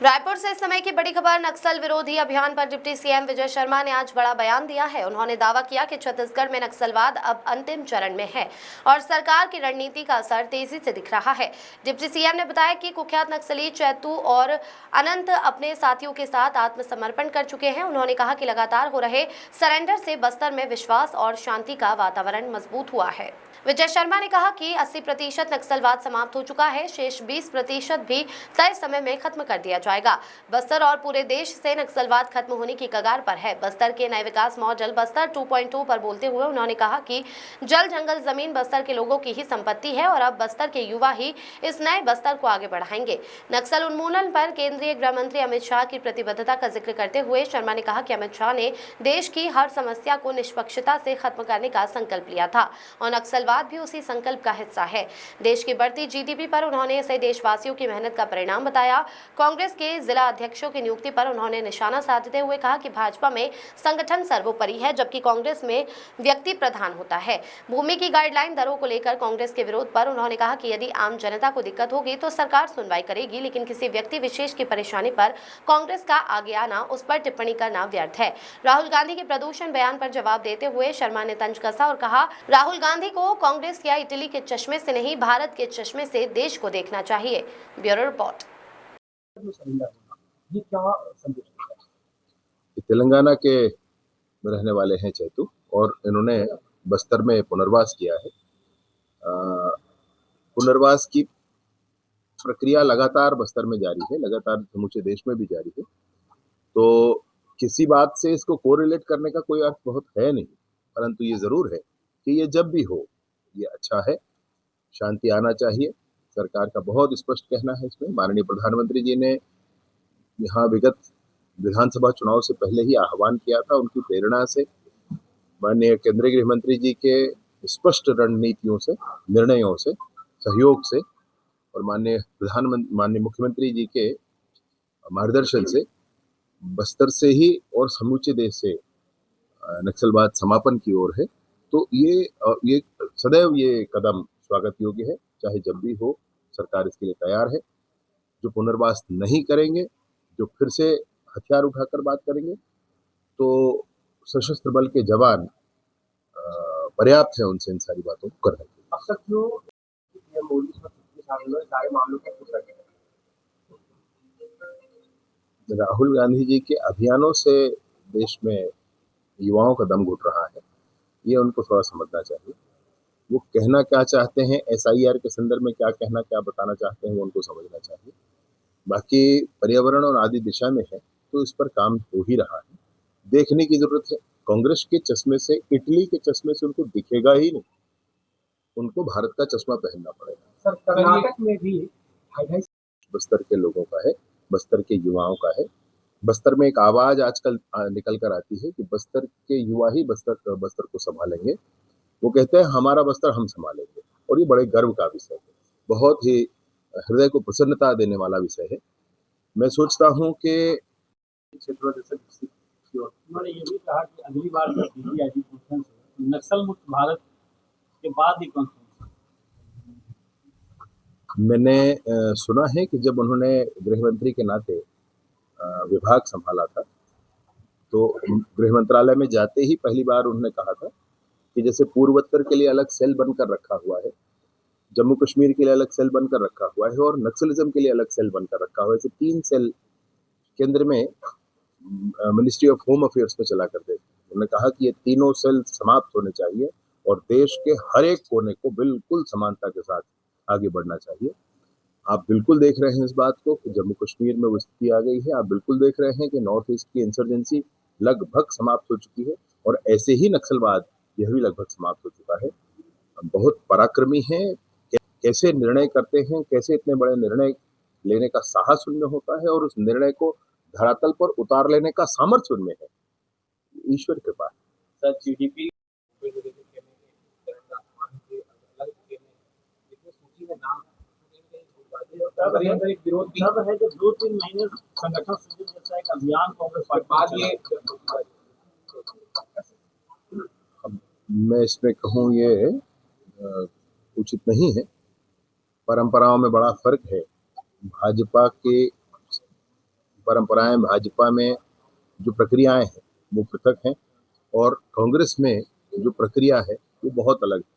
रायपुर से इस समय की बड़ी खबर। नक्सल विरोधी अभियान पर डिप्टी सीएम विजय शर्मा ने आज बड़ा बयान दिया है। उन्होंने दावा किया कि छत्तीसगढ़ में नक्सलवाद अब अंतिम चरण में है और सरकार की रणनीति का असर तेजी से दिख रहा है। डिप्टी सीएम ने बताया कि कुख्यात नक्सली चैतू और अनंत अपने साथियों के साथ आत्मसमर्पण कर चुके हैं। उन्होंने कहा कि लगातार हो रहे सरेंडर से बस्तर में विश्वास और शांति का वातावरण मजबूत हुआ है। विजय शर्मा ने कहा कि 80% नक्सलवाद समाप्त हो चुका है, शेष 20% भी तय समय में खत्म कर दिया जाएगा। बस्तर और पूरे देश से नक्सलवाद खत्म होने की कगार पर है। बस्तर के नए विकास मॉडल बस्तर 2.2 पर बोलते हुए उन्होंने कहा कि जल जंगल जमीन बस्तर के लोगों की ही संपत्ति है और अब बस्तर के युवा ही इस नए बस्तर को आगे बढ़ाएंगे। नक्सल उन्मूलन पर केंद्रीय गृह मंत्री अमित शाह की प्रतिबद्धता का जिक्र करते हुए शर्मा ने कहा कि अमित शाह ने देश की हर समस्या को निष्पक्षता से खत्म करने का संकल्प लिया था और नक्सलवाद भी उसी संकल्प का हिस्सा है। देश की बढ़ती जीडीपी पर उन्होंने इसे देशवासियों की मेहनत का परिणाम बताया। कांग्रेस के जिला अध्यक्षों की नियुक्ति पर उन्होंने निशाना साधते हुए कहा कि भाजपा में संगठन सर्वोपरि है जबकि कांग्रेस में व्यक्ति प्रधान होता है। भूमि की गाइडलाइन दरों को लेकर कांग्रेस के विरोध पर उन्होंने कहा कि यदि आम जनता को दिक्कत होगी तो सरकार सुनवाई करेगी, लेकिन किसी व्यक्ति विशेष की परेशानी पर कांग्रेस का आगे आना, उस पर टिप्पणी करना व्यर्थ है। राहुल गांधी के प्रदूषण बयान पर जवाब देते हुए शर्मा ने तंज कसा और कहा, राहुल गांधी को कांग्रेस या इटली के चश्मे से नहीं, भारत के चश्मे से देश को देखना चाहिए। Bureau report. ये क्या संदेश देता है? तेलंगाना के रहने वाले हैं चैतू और इन्होंने बस्तर में पुनर्वास किया है। पुनर्वास की प्रक्रिया लगातार बस्तर में जारी है, लगातार समूचे देश में भी जारी है। तो किसी बात से इसको कोरिलेट करने का कोई अर्थ बहुत है नहीं, परंतु ये जरूर है कि ये जब भी हो ये अच्छा है, शांति आना चाहिए। सरकार का बहुत स्पष्ट कहना है इसमें। माननीय प्रधानमंत्री जी ने यहाँ विगत विधानसभा चुनाव से पहले ही आह्वान किया था। उनकी प्रेरणा से, माननीय केंद्रीय गृह मंत्री जी के स्पष्ट रणनीतियों से, निर्णयों से, सहयोग से और माननीय मुख्यमंत्री जी के मार्गदर्शन से बस्तर से ही और समूचे देश से नक्सलवाद समापन की ओर है। तो ये सदैव ये कदम स्वागत योग्य है, चाहे जब भी हो सरकार इसके लिए तैयार है। जो पुनर्वास नहीं करेंगे, जो फिर से हथियार उठाकर बात करेंगे, तो सशस्त्र बल के जवान पर्याप्त है उनसे इन सारी बातों को करने के लिए। अब तक जो मोदी सारे मामलों को पूछा गया, राहुल गांधी जी के अभियानों से देश में युवाओं का दम घुट रहा है, ये उनको थोड़ा समझना चाहिए। वो कहना क्या चाहते हैं, एसआईआर के संदर्भ में क्या कहना, क्या बताना चाहते हैं, वो उनको समझना चाहिए। बाकी पर्यावरण और आदि दिशा में है तो इस पर काम हो ही रहा है, देखने की जरूरत है। कांग्रेस के चश्मे से, इटली के चश्मे से उनको दिखेगा ही नहीं, उनको भारत का चश्मा पहनना पड़ेगा। सर कर्नाटक में भी बस्तर के लोगों का है, बस्तर के युवाओं का है। बस्तर में एक आवाज आजकल निकल कर आती है कि बस्तर के युवा ही बस्तर को संभालेंगे। वो कहते हैं हमारा बस्तर हम संभालेंगे, और ये बड़े गर्व का विषय है, बहुत ही हृदय को प्रसन्नता देने वाला विषय है। मैं सोचता हूँ कि क्षेत्रों जैसे उन्होंने ये भी कहा कि अगली बार जब दिल्ली आएगी कॉन्फ्रेंस में, नक्सल मुक्त भारत के बाद ही कॉन्फ्रेंस। मैंने सुना है कि जब उन्होंने गृह मंत्री के नाते विभाग संभाला था तो गृह मंत्रालय में जाते ही पहली बार उन्होंने कहा था कि जैसे पूर्वोत्तर के लिए अलग सेल बनकर रखा हुआ है, जम्मू कश्मीर के लिए अलग सेल बनकर रखा हुआ है और नक्सलिज्म के लिए अलग सेल बनकर रखा हुआ है, ऐसे 3 सेल केंद्र में मिनिस्ट्री ऑफ होम अफेयर्स में चला करते थे। उन्होंने कहा कि ये तीनों सेल समाप्त होने चाहिए और देश के हर एक कोने को बिल्कुल समानता के साथ आगे बढ़ना चाहिए। आप बिल्कुल देख रहे हैं इस बात को कि जम्मू कश्मीर में वो स्थिति आ गई है। आप बिल्कुल देख रहे हैं कि नॉर्थ ईस्ट की इंसर्जेंसी लगभग समाप्त हो चुकी है और ऐसे ही नक्सलवाद यह भी लगभग समाप्त हो चुका है। बहुत पराक्रमी हैं, कैसे निर्णय करते हैं, कैसे इतने बड़े निर्णय लेने का साहस उनमें होता है और उस निर्णय को धरातल पर उतार लेने का सामर्थ्य उनमें है। ईश्वर कृपा। सर जीडीपी एक विरोध है जो 2-3 महीने संगठन सृजन जैसा एक अभियान कांग्रेस पार्टी ये मैं इसमें कहूँ ये उचित नहीं है। परंपराओं में बड़ा फर्क है। भाजपा के परंपराएं भाजपा में जो प्रक्रियाएं हैं वो पृथक हैं और कांग्रेस में जो प्रक्रिया है वो बहुत अलग है।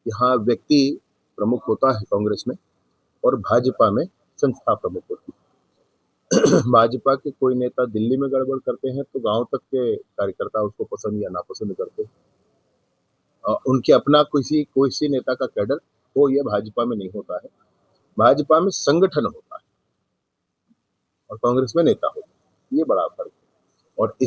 यहाँ व्यक्ति प्रमुख होता है कांग्रेस में और भाजपा में संस्था प्रमुख होती है। भाजपा के कोई नेता दिल्ली में गड़बड़ करते हैं तो गांव तक के कार्यकर्ता उसको पसंद या नापसंद करते हैं। उनके अपना कोई नेता का कैडर तो ये भाजपा में नहीं होता है। भाजपा में संगठन होता है और कांग्रेस में नेता होता है, ये बड़ा फर्क है। और इस